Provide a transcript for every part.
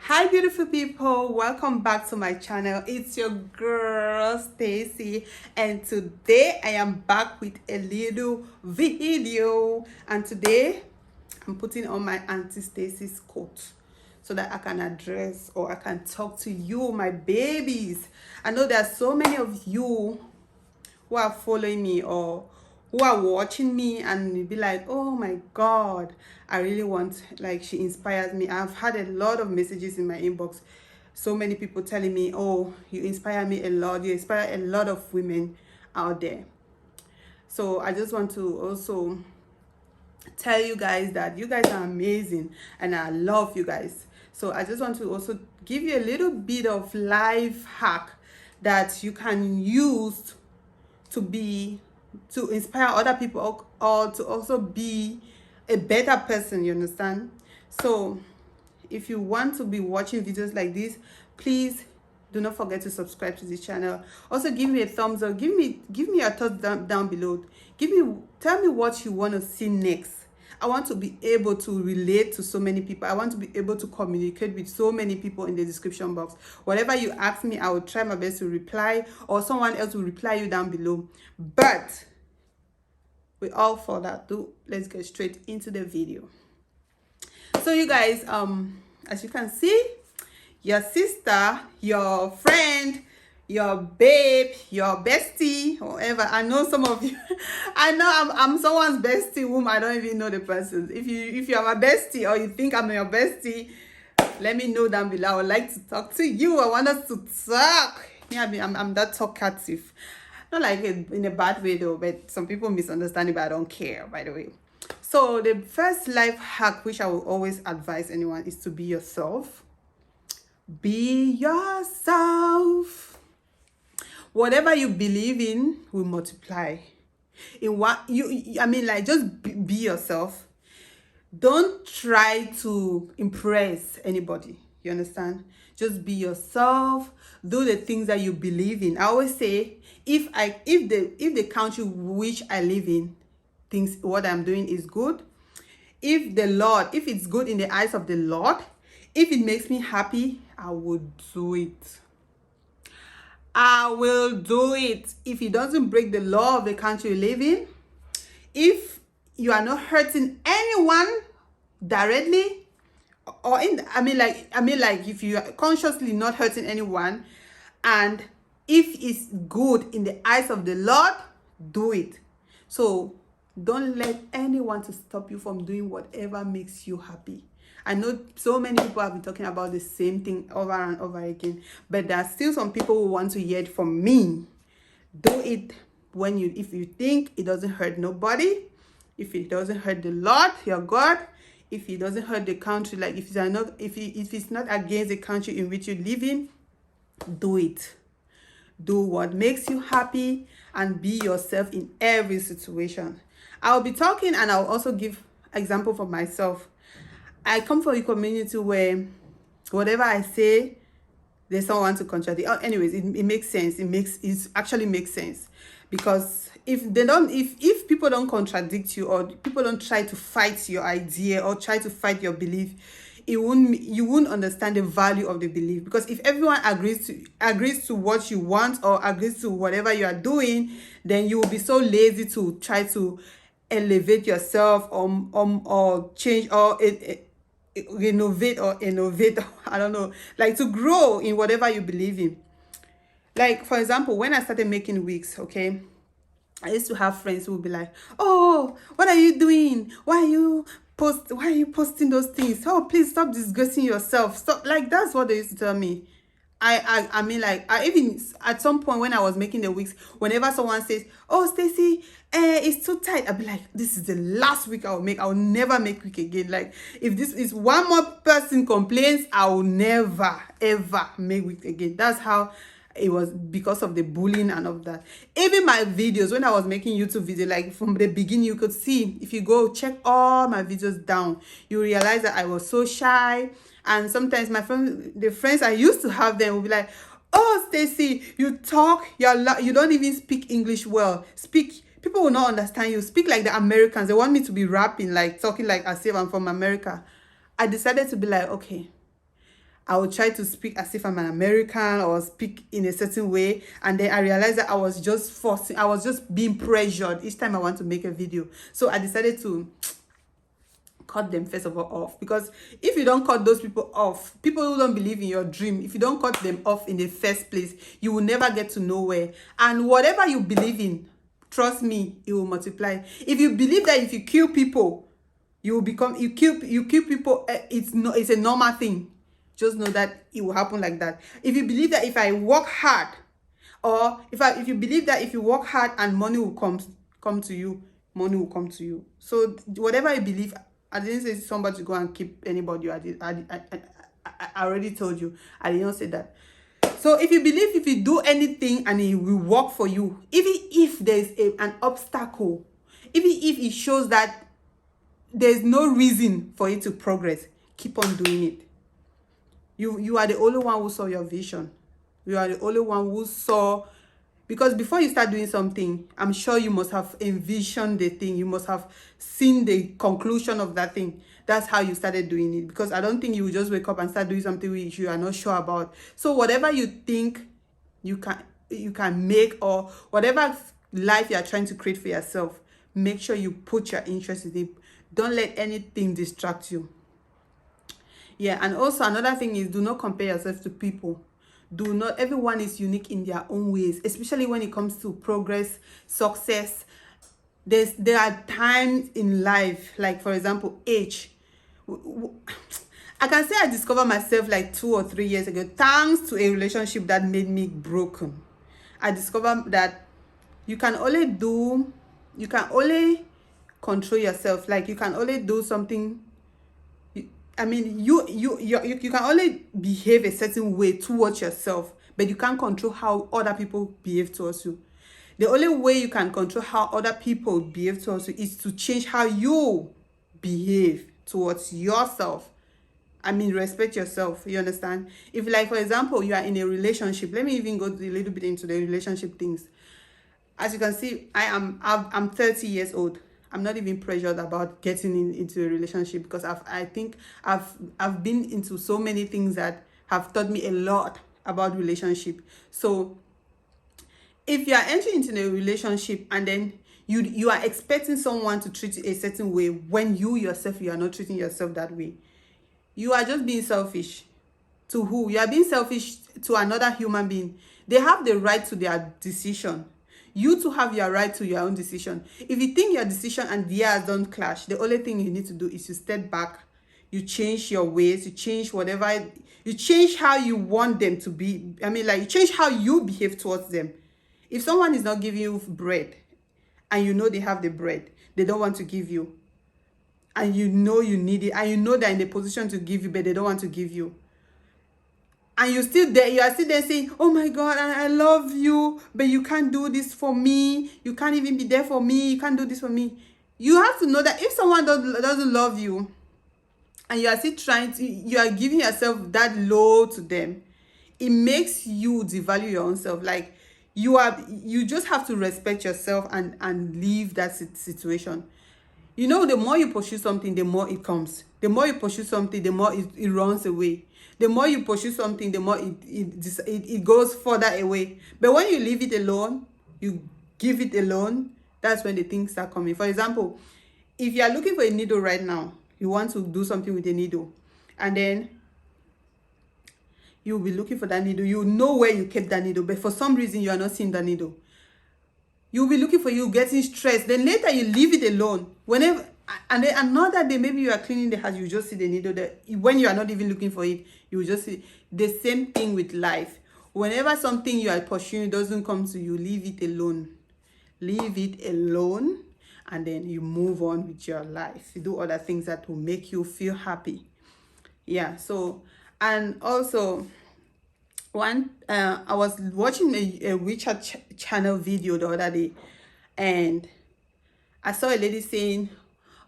Hi beautiful people, welcome back to my channel. It's your girl Stacy, and today I am back with a little video. And today I'm putting on my Auntie Stacy's coat so that I can address or I can talk to you, my babies. I know there are so many of you who are following me or who are watching me and be like, oh my god, I really want, like, she inspires me. I've had a lot of messages in my inbox, so many people telling me, oh, you inspire me a lot, you inspire a lot of women out there. So I just want to also tell you guys that you guys are amazing and I love you guys. So I just want to also give you a little bit of life hack that you can use to inspire other people, or to also be a better person, you understand? So if you want to be watching videos like this, please do not forget to subscribe to this channel. Also give me a thumbs up, give me your thoughts down below. Tell me what you want to see next. I want to be able to relate to so many people. I want to be able to communicate with so many people in the description box. Whatever you ask me, I will try my best to reply, or someone else will reply you down below. But with all further ado, let's get straight into the video. So you guys, as you can see, your sister, your friend, your babe, your bestie, whatever. I know some of you, I know I'm someone's bestie whom I don't even know the person. If you are my bestie or you think I'm your bestie, let me know down below. I would like to talk to you. I want us to talk. Yeah, I'm that talkative. Not like in a bad way though, but some people misunderstand it, but I don't care, by the way. So the first life hack which I will always advise anyone is to be yourself. Be yourself. Whatever you believe in will multiply. In what I mean, like, just be yourself. Don't try to impress anybody. You understand? Just be yourself. Do the things that you believe in. I always say, if the country which I live in thinks what I'm doing is good, if it's good in the eyes of the Lord, if it makes me happy, I will do it. I will do it. If it doesn't break the law of the country you live in, if you are not hurting anyone directly, or I mean like if you are consciously not hurting anyone, and if it's good in the eyes of the Lord, do it. So don't let anyone to stop you from doing whatever makes you happy. I know so many people have been talking about the same thing over and over again, but there are still some people who want to hear it from me. Do it if you think it doesn't hurt nobody, if it doesn't hurt the Lord, your God, if it doesn't hurt the country, like if it's not against the country in which you live in, do it. Do what makes you happy and be yourself in every situation. I'll be talking and I'll also give example for myself. I come from a community where whatever I say, there's someone to contradict. Oh, anyways, it makes sense. It actually makes sense, because if people don't contradict you, or people don't try to fight your idea or try to fight your belief, you won't understand the value of the belief. Because if everyone agrees to what you want, or agrees to whatever you are doing, then you will be so lazy to try to elevate yourself, or change, or renovate or innovate. I don't know, like to grow in whatever you believe in. Like, for example, when I started making wigs, okay, I used to have friends who would be like, oh, what are you doing? Why are you posting those things? Oh, please stop disgracing yourself. Stop. Like, that's what they used to tell me. I mean, like, I even at some point when I was making the wigs, whenever someone says, oh, Stacy, it's too tight, I'll be like, this is the last wig I'll make. I'll never make wig again. Like, if this is one more person complains, I will never ever make wig again. That's how it was, because of the bullying and of that. Even my videos, when I was making YouTube video, like from the beginning, you could see, if you go check all my videos down, you realize that I was so shy. And sometimes the friends I used to have, them would be like, oh, Stacy, you talk, you don't even speak English well. People will not understand you. Speak like the Americans. They want me to be rapping, like talking like as if I'm from America. I decided to be like, okay, I would try to speak as if I'm an American or speak in a certain way. And then I realized that I was just being pressured each time I want to make a video. So I decided to cut them first of all off, because if you don't cut those people off, people who don't believe in your dream, if you don't cut them off in the first place, you will never get to nowhere. And whatever you believe in, trust me, it will multiply. If you believe that if you kill people, you will become, you kill people, it's a normal thing, just know that it will happen like that. If you believe that if I work hard, or if you believe that if you work hard and money will come to you, money will come to you. So whatever you believe, I didn't say somebody to go and keep anybody. I already told you. I didn't say that. So if you believe if you do anything and it will work for you, even if there's an obstacle, even if it shows that there's no reason for it to progress, keep on doing it. You are the only one who saw your vision. You are the only one who saw, because before you start doing something, I'm sure you must have envisioned the thing. You must have seen the conclusion of that thing. That's how you started doing it. Because I don't think you will just wake up and start doing something which you are not sure about. So whatever you think you can make, or whatever life you are trying to create for yourself, make sure you put your interest in it. Don't let anything distract you. Yeah, and also another thing is, do not compare yourself to people. Do not, everyone is unique in their own ways, especially when it comes to progress, success. There are times in life, like for example, age. I can say I discovered myself like 2 or 3 years ago, thanks to a relationship that made me broken. I discovered that you can only control yourself. Like you can only do something. I mean, you can only behave a certain way towards yourself, but you can't control how other people behave towards you. The only way you can control how other people behave towards you is to change how you behave towards yourself. I mean, respect yourself. You understand? If, like, for example, you are in a relationship, let me even go a little bit into the relationship things. As you can see, I'm 30 years old. I'm not even pressured about getting into a relationship, because I think I've been into so many things that have taught me a lot about relationship. So if you are entering into a relationship and then you are expecting someone to treat you a certain way, when you yourself, you are not treating yourself that way, you are just being selfish. To who? You are being selfish to another human being. They have the right to their decision. You too have your right to your own decision. If you think your decision and theirs don't clash, the only thing you need to do is to step back. You change your ways, you change whatever, you change how you want them to be. I mean, like, you change how you behave towards them. If someone is not giving you bread, and you know they have the bread, they don't want to give you, and you know you need it, and you know they're in the position to give you, but they don't want to give you, and you are still there saying, oh my God, I love you, but you can't do this for me, you can't even be there for me, you can't do this for me. You have to know that if someone doesn't love you, and you are still you are giving yourself that low to them, it makes you devalue your own self. Like, you just have to respect yourself and leave that situation. You know, the more you pursue something, the more it comes. The more you pursue something, the more it runs away. The more you pursue something, the more it goes further away. But when you leave it alone, you give it alone, that's when the things start coming. For example, if you are looking for a needle right now, you want to do something with a needle, and then you'll be looking for that needle. You know where you kept that needle, but for some reason you are not seeing that needle. You'll be looking for you, getting stressed. Then later you leave it alone. Whenever, and then another day, maybe you are cleaning the house, you just see the needle there. When you are not even looking for it, you will just see. The same thing with life. Whenever something you are pursuing doesn't come to you, leave it alone. Leave it alone, and then you move on with your life. You do other things that will make you feel happy. Yeah, so, and also, I was watching a WeChat channel video the other day, and I saw a lady saying,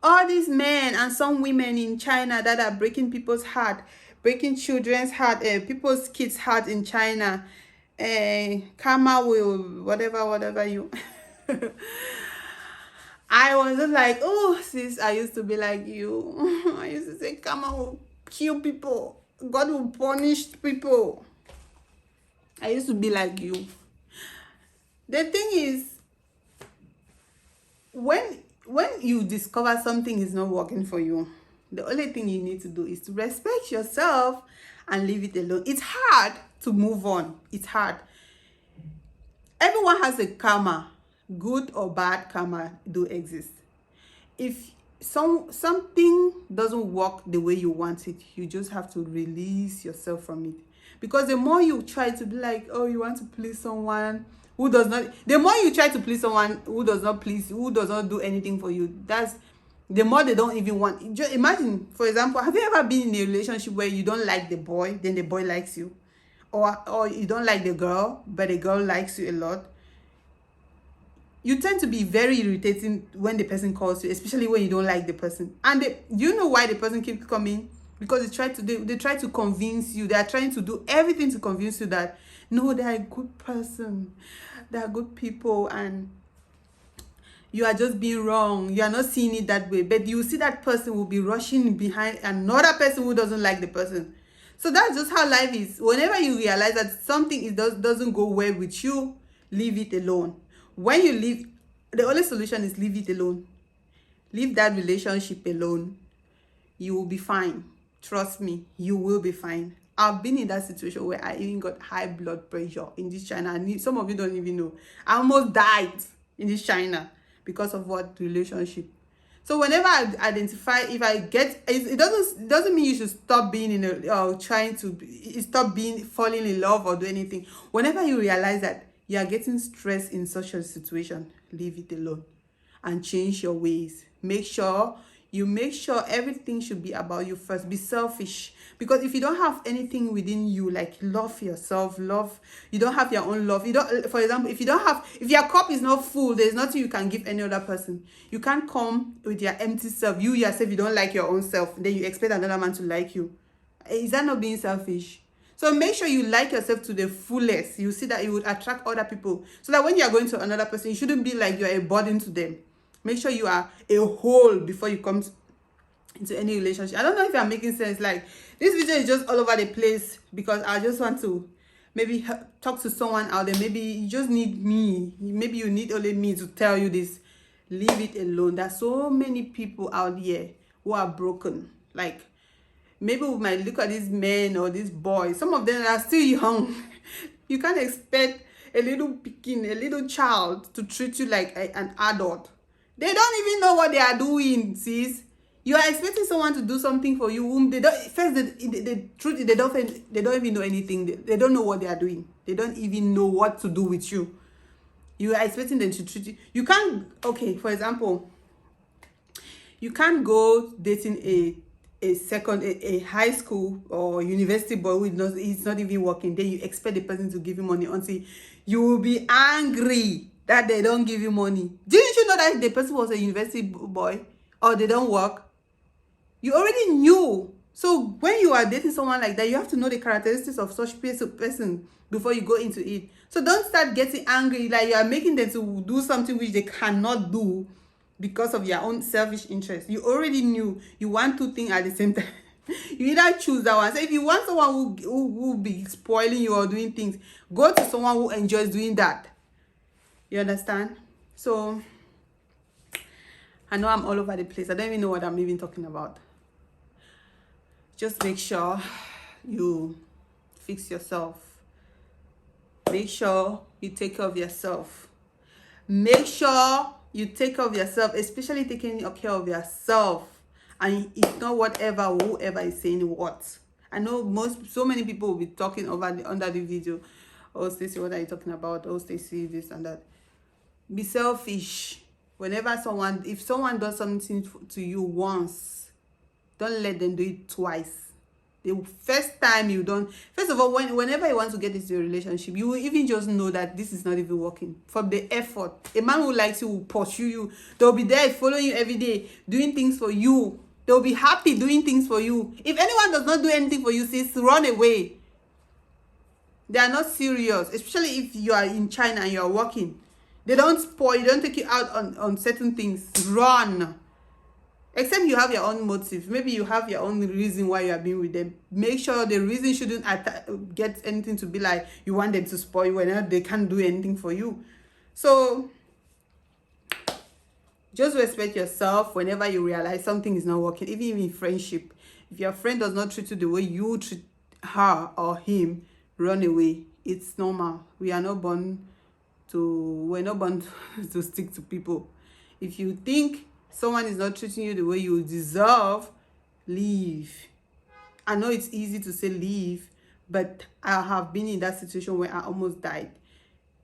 all these men and some women in China that are breaking people's heart, breaking children's heart, people's kids' heart in China, karma will, whatever you. I was just like, oh, sis, I used to be like you. I used to say karma will kill people. God will punish people. I used to be like you. The thing is, when you discover something is not working for you, the only thing you need to do is to respect yourself and leave it alone. It's hard to move on. It's hard. Everyone has a karma. Good or bad karma do exist. If something doesn't work the way you want it, you just have to release yourself from it. Because the more you try to be like, oh, you want to please someone who does not, the more you try to please someone who does not please, who does not do anything for you, that's the more they don't even want. Just imagine, for example, have you ever been in a relationship where you don't like the boy, then the boy likes you? Or you don't like the girl, but the girl likes you a lot? You tend to be very irritating when the person calls you, especially when you don't like the person. And you know why the person keeps coming? Because they try to convince you. They are trying to do everything to convince you that no, they are a good person, they are good people, and you are just being wrong. You are not seeing it that way. But you see that person will be rushing behind another person who doesn't like the person. So that's just how life is. Whenever you realize that something doesn't go well with you, leave it alone. When you leave, the only solution is leave it alone. Leave that relationship alone. You will be fine. Trust me, you will be fine. I've been in that situation where I even got high blood pressure in this China. And some of you don't even know. I almost died in this China because of what relationship. So whenever I identify, if I get, it doesn't mean you should stop being in a falling in love or do anything. Whenever you realize that you are getting stressed in such a situation, leave it alone and change your ways. Make sure everything should be about you first. Be selfish. Because if you don't have anything within you, like love yourself, you don't have your own love. You don't, for example, if your cup is not full, there's nothing you can give any other person. You can't come with your empty self. You yourself, you don't like your own self, then you expect another man to like you. Is that not being selfish? So make sure you like yourself to the fullest. You see that you would attract other people. So that when you are going to another person, you shouldn't be like you're a burden to them. Make sure you are a whole before you come into any relationship. I don't know if I'm making sense. Like, this video is just all over the place because I just want to maybe talk to someone out there. Maybe you just need me. Maybe you need only me to tell you this. Leave it alone. There's so many people out here who are broken. Like, maybe we might look at these men or these boys. Some of them are still young. You can't expect a little child to treat you like an adult. They don't even know what they are doing, sis. You are expecting someone to do something for you whom they don't. First, the truth is they don't even know anything. They don't know what they are doing. They don't even know what to do with you. You are expecting them to treat you. You can't. Okay, for example, you can't go dating a high school or university boy who is not even working. Then you expect the person to give you money until you will be angry that they don't give you money. Didn't you know that the person was a university boy or they don't work? You already knew. So when you are dating someone like that, you have to know the characteristics of such person before you go into it. So don't start getting angry like you are making them to do something which they cannot do because of your own selfish interest. You already knew you want two things at the same time. You either choose that one. So if you want someone who will be spoiling you or doing things, go to someone who enjoys doing that. You understand? So I know I'm all over the place. I don't even know what I'm even talking about. Just make sure you fix yourself. Make sure you take care of yourself. Make sure you take care of yourself, especially taking care of yourself. And it's not whatever or whoever is saying what. I know so many people will be talking under the video. Oh, Stacey, what are you talking about? Oh, Stacey, this and that. Be selfish. If someone does something to you once, don't let them do it twice. The first time you don't, first of all, whenever you want to get into a relationship, you will even just know that this is not even working. From the effort, a man who likes you will pursue you. They'll be there following you every day, doing things for you. They'll be happy doing things for you. If anyone does not do anything for you, sis, run away. They are not serious, especially if you are in China and you are working. They don't spoil, they don't take you out on certain things. Run. Except you have your own motive. Maybe you have your own reason why you are being with them. Make sure the reason shouldn't get anything to be like you want them to spoil you when they can't do anything for you. So just respect yourself whenever you realize something is not working, even in friendship. If your friend does not treat you the way you treat her or him, run away. It's normal. We're not born to stick to people. If you think someone is not treating you the way you deserve, leave. I know it's easy to say leave, but I have been in that situation where I almost died.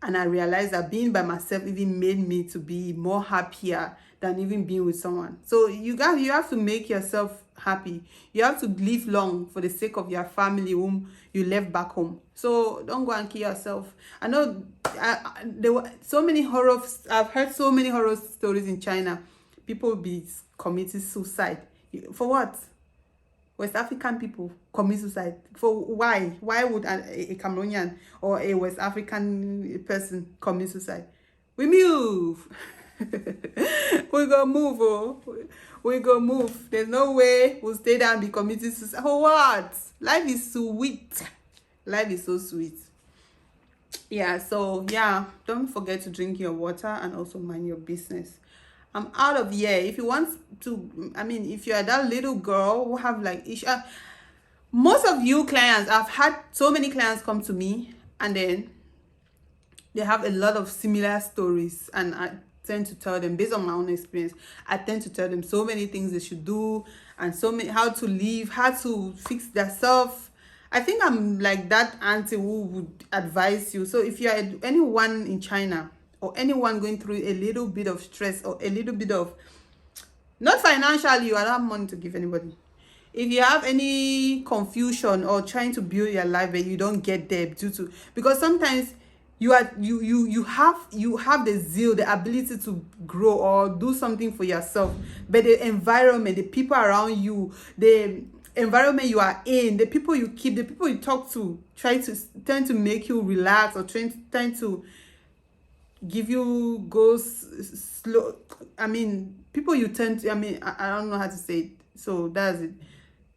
And I realized that being by myself even made me to be more happier than even being with someone. So you have to make yourself happy. You have to live long for the sake of your family whom you left back home. So don't go and kill yourself. I know there were so many I've heard so many horror stories in China. People be committing suicide. For what? West African people commit suicide. For why? Why would a Cameroonian or a West African person commit suicide? We move. We gonna move. Oh. We gonna move. There's no way we'll stay there and be committing suicide. For what? Life is sweet. Life is so sweet. Yeah, so yeah, don't forget to drink your water and also mind your business. I'm out of here. If you want to, if you're that little girl who have like issue, most of you clients, I've had so many clients come to me and then they have a lot of similar stories, and I tend to tell them based on my own experience. I tend to tell them so many things they should do and so many how to live, how to fix themselves. I think I'm like that auntie who would advise you. So if you're anyone in China or anyone going through a little bit of stress or a little bit of, not financially, I don't have money to give anybody. If you have any confusion or trying to build your life but you don't get there because sometimes you have the zeal, the ability to grow or do something for yourself, but the environment, the people around you, the environment you are in, the people you keep, the people you talk to tend to make you relax or trying to give you goes slow. People you tend to, I don't know how to say it. So that's it.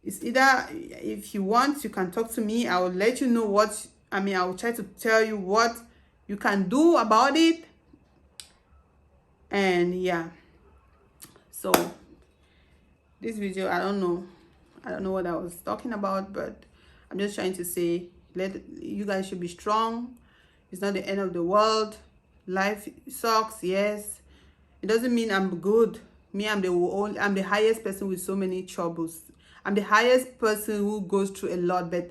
It's either, if you want, you can talk to me. I will let you know what, I will try to tell you what you can do about it. And yeah, so this video, I don't know what I was talking about, but I'm just trying to say, you guys should be strong. It's not the end of the world. Life sucks, yes. It doesn't mean I'm good. Me, I'm the highest person with so many troubles. I'm the highest person who goes through a lot, but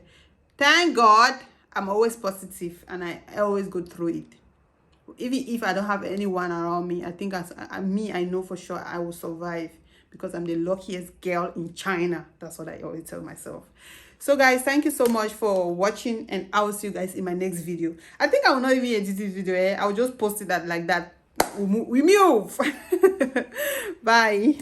thank God I'm always positive and I always go through it. Even if I don't have anyone around me, I think I know for sure I will survive because I'm the luckiest girl in China. That's what I always tell myself. So guys, thank you so much for watching, and I will see you guys in my next video. I think I will not even edit this video. I will just post it like that. We move. Bye.